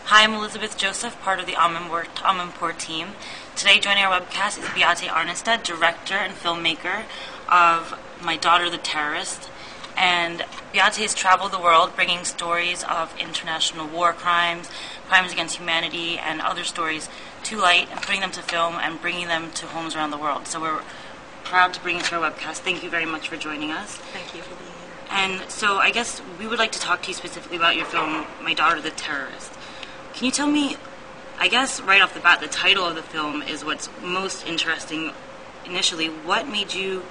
Hi, I'm Elizabeth Joseph, part of the Amanpour team. Today joining our webcast is Beate Arnestad, director and filmmaker of My Daughter the Terrorist. And Beate has traveled the world bringing stories of international war crimes, crimes against humanity, and other stories to light and putting them to film and bringing them to homes around the world. So we're proud to bring you to our webcast. Thank you very much for joining us. Thank you for being here. And so I guess we would like to talk to you specifically about your film, My Daughter the Terrorist. Can you tell me, I guess right off the bat, the title of the film is what's most interesting initially. What made you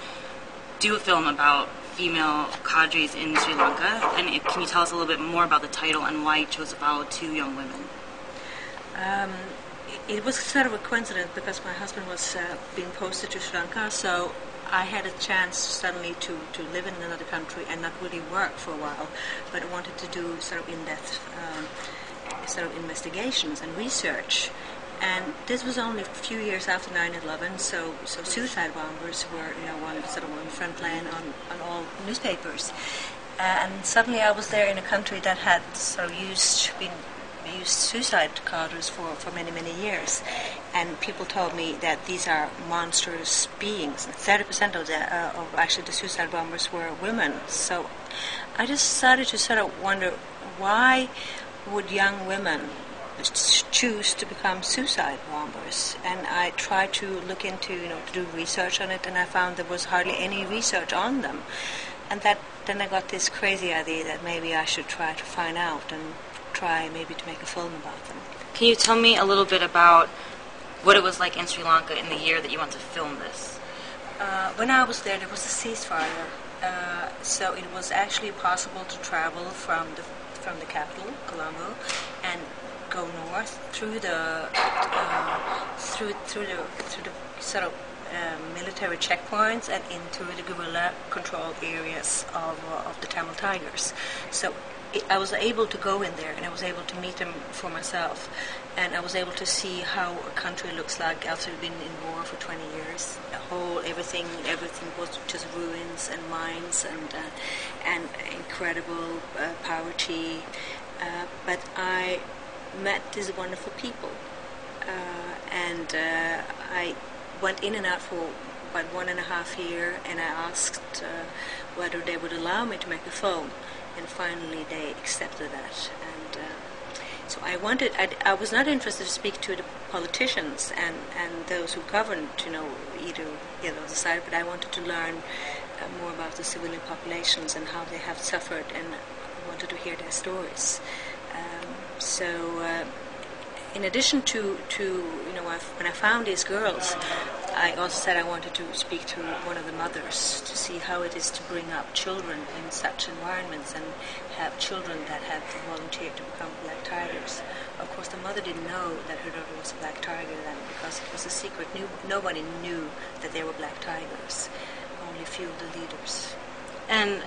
do a film about female cadres in Sri Lanka? And can you tell us a little bit more about the title and why you chose to follow two young women? It was sort of a coincidence because my husband was being posted to Sri Lanka, so I had a chance suddenly to live in another country and not really work for a while, but I wanted to do sort of in-depth sort of investigations and research. And this was only a few years after 9/11, so suicide bombers were, on the front line on all newspapers. And suddenly I was there in a country that had sort of used suicide cadres for many, many years. And people told me that these are monstrous beings. 30% of the suicide bombers were women. So I just started to sort of wonder, why would young women choose to become suicide bombers? And I tried to look into, to do research on it, and I found there was hardly any research on them. And then I got this crazy idea that maybe I should try to find out and try maybe to make a film about them. Can you tell me a little bit about what it was like in Sri Lanka in the year that you went to film this? When I was there was a ceasefire, so it was actually possible to travel from the capital, Colombo, and go north through the sort of military checkpoints and into the guerrilla-controlled areas of the Tamil Tigers. So I was able to go in there, and I was able to meet them for myself, and I was able to see how a country looks like after being in war for 20 years. Everything was just ruins and mines and incredible poverty. But I met these wonderful people, and I went in and out for about 1.5 years, and I asked whether they would allow me to make a film, and finally they accepted that. And so I was not interested to speak to the politicians and those who governed, either side, but I wanted to learn more about the civilian populations and how they have suffered, and I wanted to hear their stories. In addition to when I found these girls, I also said I wanted to speak to one of the mothers to see how it is to bring up children in such environments and have children that have volunteered to become black tigers. Of course, the mother didn't know that her daughter was a black tiger then, because it was a secret. Nobody knew that they were black tigers. Only a few of the leaders. And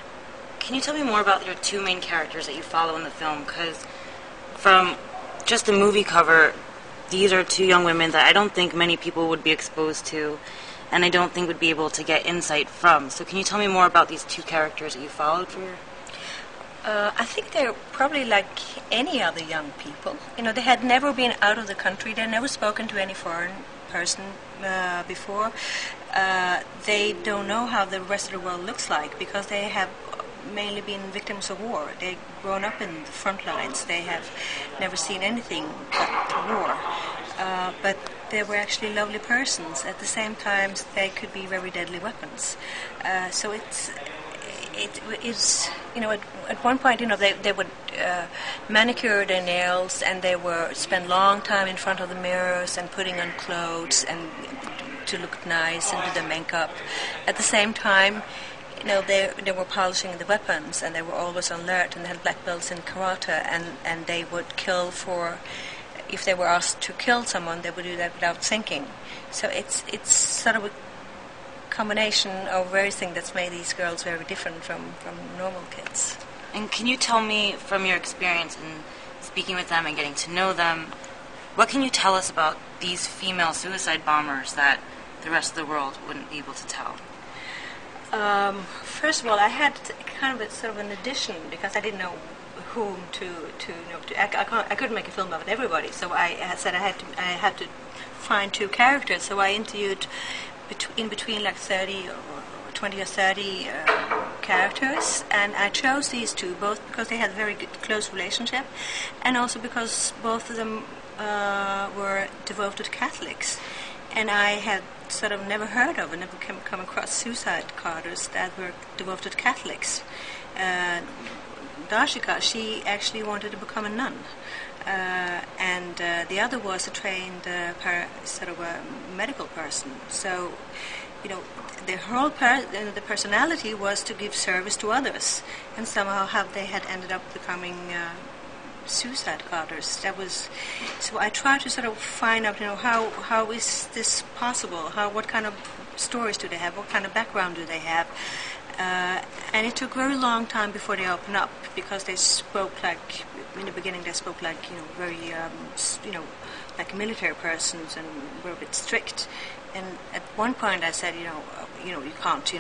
can you tell me more about your two main characters that you follow in the film? Because from just the movie cover, these are two young women that I don't think many people would be exposed to, and I don't think would be able to get insight from. So can you tell me more about these two characters that you followed for your... I think they're probably like any other young people. They had never been out of the country. They had never spoken to any foreign person before. They don't know how the rest of the world looks like, because they have mainly been victims of war. They've grown up in the front lines. They have never seen anything but war. But they were actually lovely persons. At the same time, they could be very deadly weapons. So it's at one point, they would manicure their nails, and they were spend long time in front of the mirrors and putting on clothes and to look nice and do their makeup. At the same time, they were polishing the weapons, and they were always on alert, and they had black belts in karate, and they would kill if they were asked to kill someone, they would do that without thinking. So it's sort of a combination of various things that's made these girls very different from normal kids. And can you tell me, from your experience in speaking with them and getting to know them, what can you tell us about these female suicide bombers that the rest of the world wouldn't be able to tell? First of all, I had kind of a sort of an addition, because I didn't know whom I couldn't make a film about everybody. So I said I had to find two characters. So I interviewed in between like 30 or 20 or 30 characters, and I chose these two both because they had a very good, close relationship, and also because both of them were devoted Catholics, and I had sort of never heard of and never come across suicide carders that were devoted Catholics. Darshika, she actually wanted to become a nun, and the other was a trained sort of a medical person. So, you know, their whole the personality was to give service to others, and somehow they had ended up becoming suicide carders. That was so. I tried to sort of find out, you know, how is this possible? What kind of stories do they have? What kind of background do they have? And it took a very long time before they opened up, because they spoke like, in the beginning they spoke like, you know, very, you know, like military persons, and were a bit strict. And at one point I said, you can't,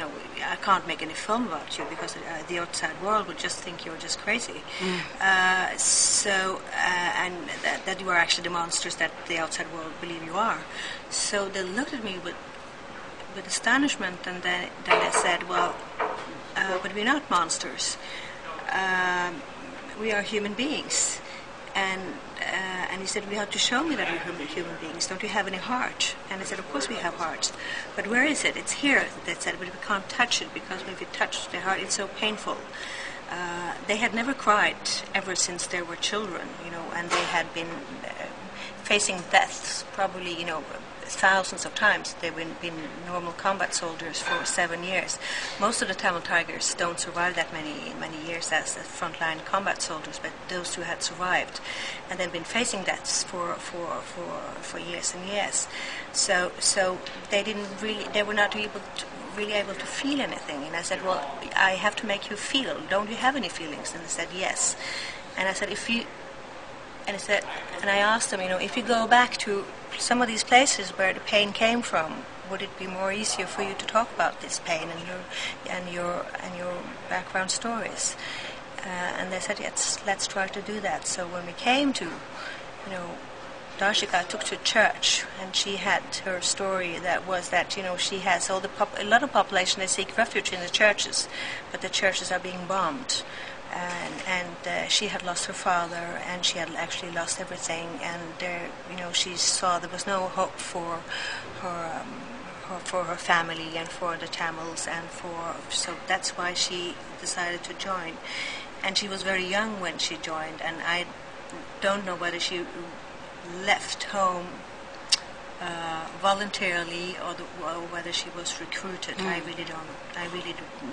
I can't make any film about you, because the outside world would just think you're just crazy. And that you are actually the monsters that the outside world believe you are. So they looked at me with astonishment, and then they said, well, but we're not monsters. We are human beings. And he said, we have to show me that we're human beings. Don't you have any heart? And I said, of course we have hearts. But where is it? It's here, they said, but we can't touch it, because when we touch the heart, it's so painful. They had never cried ever since they were children, you know, and they had been facing deaths probably, you know, thousands of times. They've been normal combat soldiers for 7 years. Most of the Tamil Tigers don't survive that many years as frontline combat soldiers, but those two had survived, and they've been facing deaths for years and years. So they were not really able to feel anything. And I said, well, I have to make you feel. Don't you have any feelings? And they said, yes. And I said, and I asked them, you know, if you go back to some of these places where the pain came from, would it be more easier for you to talk about this pain and your background stories? And they said, yes, let's try to do that. So when we came to, you know, Darshika took to church, and she had her story that was that, you know, she has a lot of population, they seek refuge in the churches, but the churches are being bombed. And she had lost her father, and she had actually lost everything, and you know, she saw there was no hope for her family and for the Tamils, and so that's why she decided to join. And she was very young when she joined, and I don't know whether she left home voluntarily or whether she was recruited. I really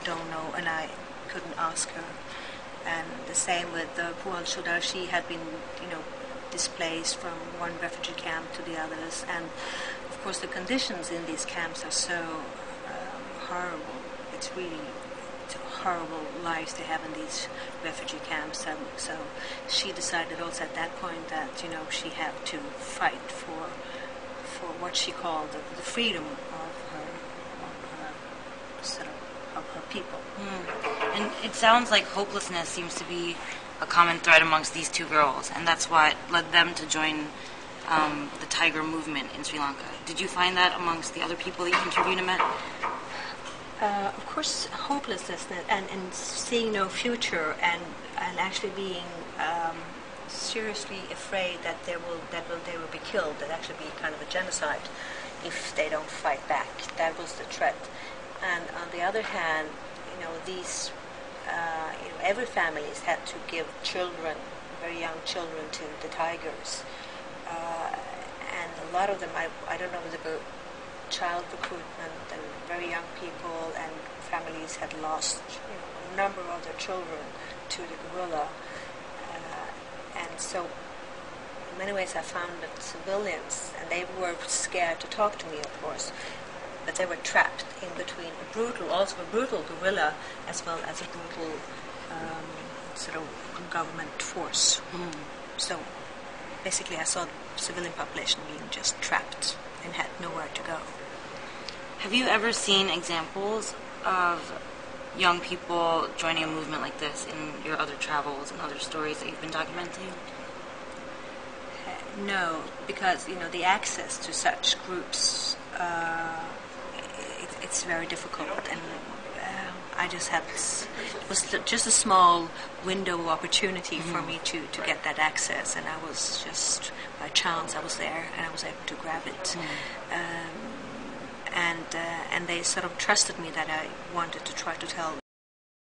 don't know, and I couldn't ask her. And the same with Pual Shudar. She had been, you know, displaced from one refugee camp to the others. And, of course, the conditions in these camps are so horrible. It's a horrible lives they have in these refugee camps. So she decided also at that point that, you know, she had to fight for what she called the freedom of her people. And it sounds like hopelessness seems to be a common thread amongst these two girls, and that's what led them to join the Tiger movement in Sri Lanka. Did you find that amongst the other people that you interviewed and met? Of course, hopelessness and seeing no future, and actually being seriously afraid that they will be killed. That actually be kind of a genocide if they don't fight back. That was the threat. And on the other hand, you know, these, every family has had to give children, very young children, to the Tigers. And a lot of them, I don't know, there were child recruitment and very young people, and families had lost, you know, a number of their children to the guerrilla. And so, in many ways, I found that civilians, and they were scared to talk to me, of course, but they were trapped in between a brutal guerrilla as well as a brutal sort of government force. So basically I saw the civilian population being just trapped and had nowhere to go. Have you ever seen examples of young people joining a movement like this in your other travels and other stories that you've been documenting? No, because the access to such groups, it's very difficult, and I just had it was just a small window of opportunity for me to get that access, and I was just by chance I was there and I was able to grab it, and they sort of trusted me that I wanted to try to tell